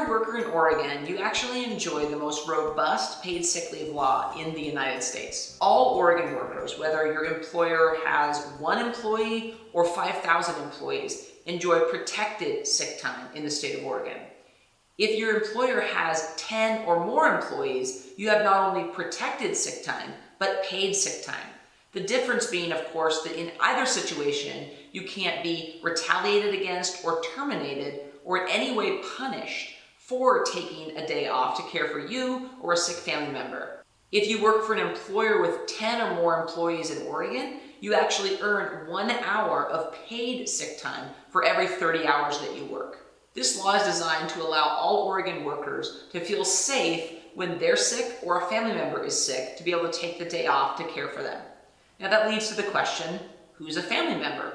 a worker in Oregon, you actually enjoy the most robust paid sick leave law in the United States. All Oregon workers, whether your employer has 1 employee or 5,000 employees, enjoy protected sick time in the state of Oregon. If your employer has 10 or more employees, you have not only protected sick time, but paid sick time. The difference being, of course, that in either situation, you can't be retaliated against or terminated or in any way punished for taking a day off to care for you or a sick family member. If you work for an employer with 10 or more employees in Oregon, you actually earn 1 hour of paid sick time for every 30 hours that you work. This law is designed to allow all Oregon workers to feel safe when they're sick or a family member is sick to be able to take the day off to care for them. Now that leads to the question, who's a family member?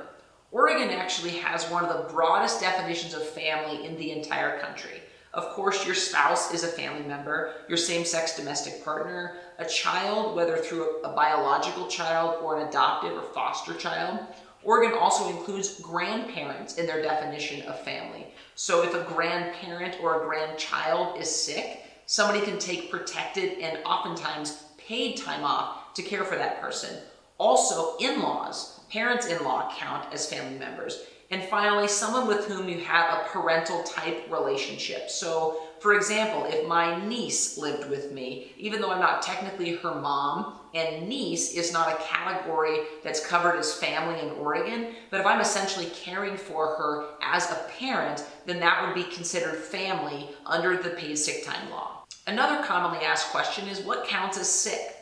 Oregon actually has one of the broadest definitions of family in the entire country. Of course, your spouse is a family member, your same-sex domestic partner, a child, whether through a biological child or an adopted or foster child. Oregon also includes grandparents in their definition of family. So if a grandparent or a grandchild is sick, somebody can take protected and oftentimes paid time off to care for that person. Also, in-laws, parents-in-law count as family members. And finally, someone with whom you have a parental type relationship. So, for example, if my niece lived with me, even though I'm not technically her mom, and niece is not a category that's covered as family in Oregon, but if I'm essentially caring for her as a parent, then that would be considered family under the paid sick time law. Another commonly asked question is, what counts as sick?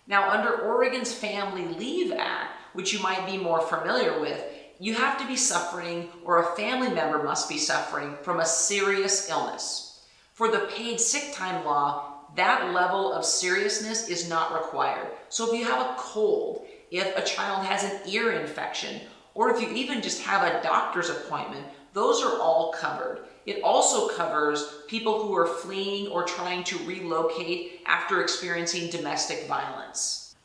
Now, under Oregon's Family Leave Act, which you might be more familiar with, you have to be suffering, or a family member must be suffering, from a serious illness. For the paid sick time law, that level of seriousness is not required. So if you have a cold, if a child has an ear infection, or if you even just have a doctor's appointment, those are all covered. It also covers people who are fleeing or trying to relocate after experiencing domestic violence.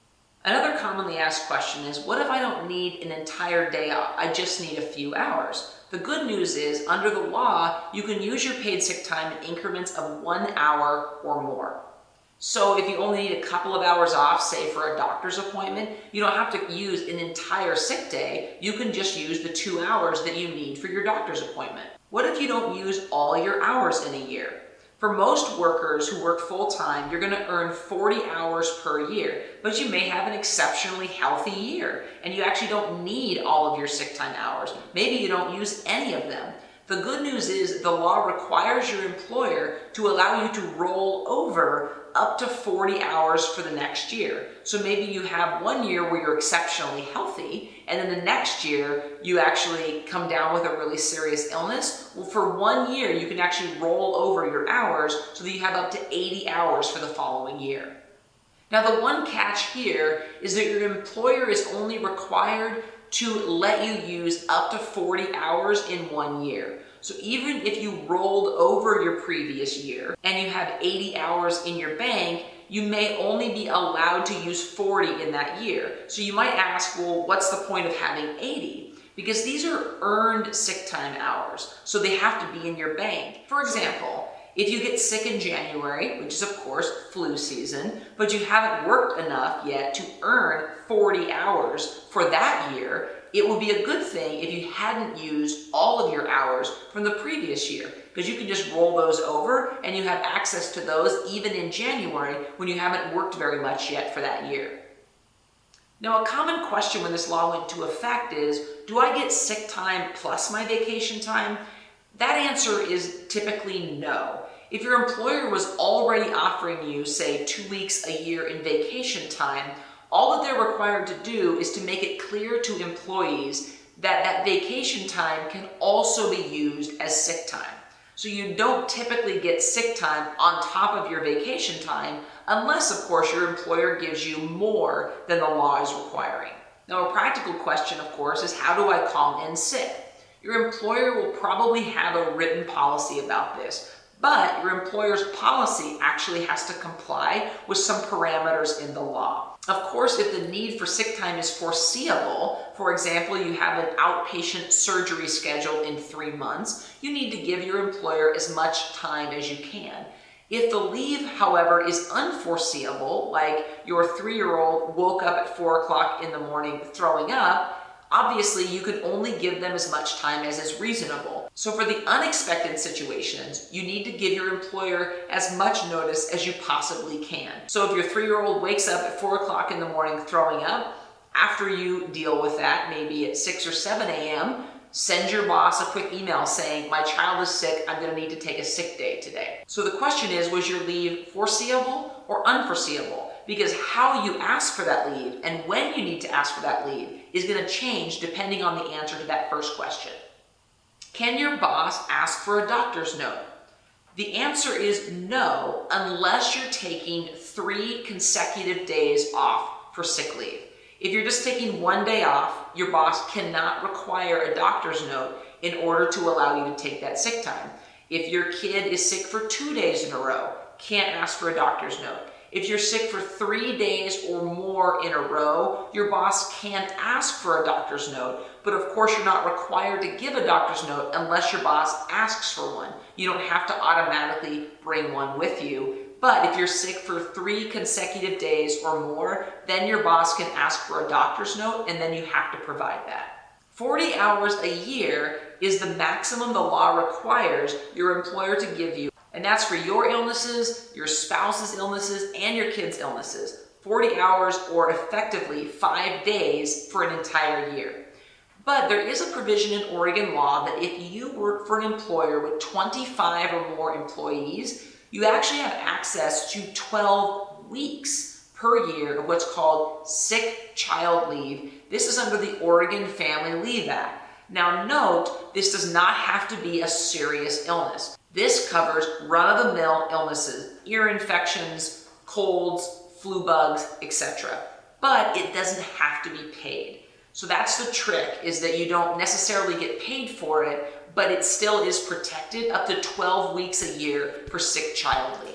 Another commonly asked question is, what if I don't need an entire day off? I just need a few hours. The good news is, under the law, you can use your paid sick time in increments of 1 hour or more. So if you only need a couple of hours off, say for a doctor's appointment, you don't have to use an entire sick day. You can just use the 2 hours that you need for your doctor's appointment. What if you don't use all your hours in a year? For most workers who work full-time, you're going to earn 40 hours per year, but you may have an exceptionally healthy year, and you actually don't need all of your sick time hours. Maybe you don't use any of them. The good news is the law requires your employer to allow you to roll over up to 40 hours for the next year. So maybe you have 1 year where you're exceptionally healthy, and then the next year you actually come down with a really serious illness. Well, for 1 year, you can actually roll over your hours so that you have up to 80 hours for the following year. Now, the one catch here is that your employer is only required to let you use up to 40 hours in 1 year. So even if you rolled over your previous year and you have 80 hours in your bank, you may only be allowed to use 40 in that year. So you might ask, well, what's the point of having 80? Because these are earned sick time hours, so they have to be in your bank. For example, if you get sick in January, which is of course flu season, but you haven't worked enough yet to earn 40 hours for that year, it would be a good thing if you hadn't used all of your hours from the previous year, because you can just roll those over and you have access to those even in January when you haven't worked very much yet for that year. Now, a common question when this law went into effect is, do I get sick time plus my vacation time? That answer is typically no. If your employer was already offering you, say, 2 weeks a year in vacation time, all that they're required to do is to make it clear to employees that that vacation time can also be used as sick time. So you don't typically get sick time on top of your vacation time unless, of course, your employer gives you more than the law is requiring. Now, a practical question, of course, is how do I call in sick? Your employer will probably have a written policy about this, but your employer's policy actually has to comply with some parameters in the law. Of course, if the need for sick time is foreseeable, for example, you have an outpatient surgery scheduled in 3 months, you need to give your employer as much time as you can. If the leave, however, is unforeseeable, like your 3-year-old woke up at 4 o'clock in the morning throwing up, obviously you can only give them as much time as is reasonable. So for the unexpected situations, you need to give your employer as much notice as you possibly can. So if your 3-year-old wakes up at 4 o'clock in the morning throwing up, after you deal with that, maybe at 6 or 7 a.m., send your boss a quick email saying, my child is sick, I'm gonna need to take a sick day today. So the question is, was your leave foreseeable or unforeseeable? Because how you ask for that leave and when you need to ask for that leave is gonna change depending on the answer to that first question. Can your boss ask for a doctor's note? The answer is no, unless you're taking 3 consecutive days off for sick leave. If you're just taking 1 day off, your boss cannot require a doctor's note in order to allow you to take that sick time. If your kid is sick for 2 days in a row, can't ask for a doctor's note. If you're sick for 3 days or more in a row, your boss can't ask for a doctor's note, but of course you're not required to give a doctor's note unless your boss asks for one. You don't have to automatically bring one with you. But if you're sick for 3 consecutive days or more, then your boss can ask for a doctor's note and then you have to provide that. 40 hours a year is the maximum the law requires your employer to give you. And that's for your illnesses, your spouse's illnesses, and your kids' illnesses. 40 hours or effectively 5 days for an entire year. But there is a provision in Oregon law that if you work for an employer with 25 or more employees, you actually have access to 12 weeks per year of what's called sick child leave. This is under the Oregon Family Leave Act. Now note, this does not have to be a serious illness. This covers run-of-the-mill illnesses, ear infections, colds, flu bugs, etc. But it doesn't have to be paid. So that's the trick, is that you don't necessarily get paid for it, but it still is protected up to 12 weeks a year for sick child leave.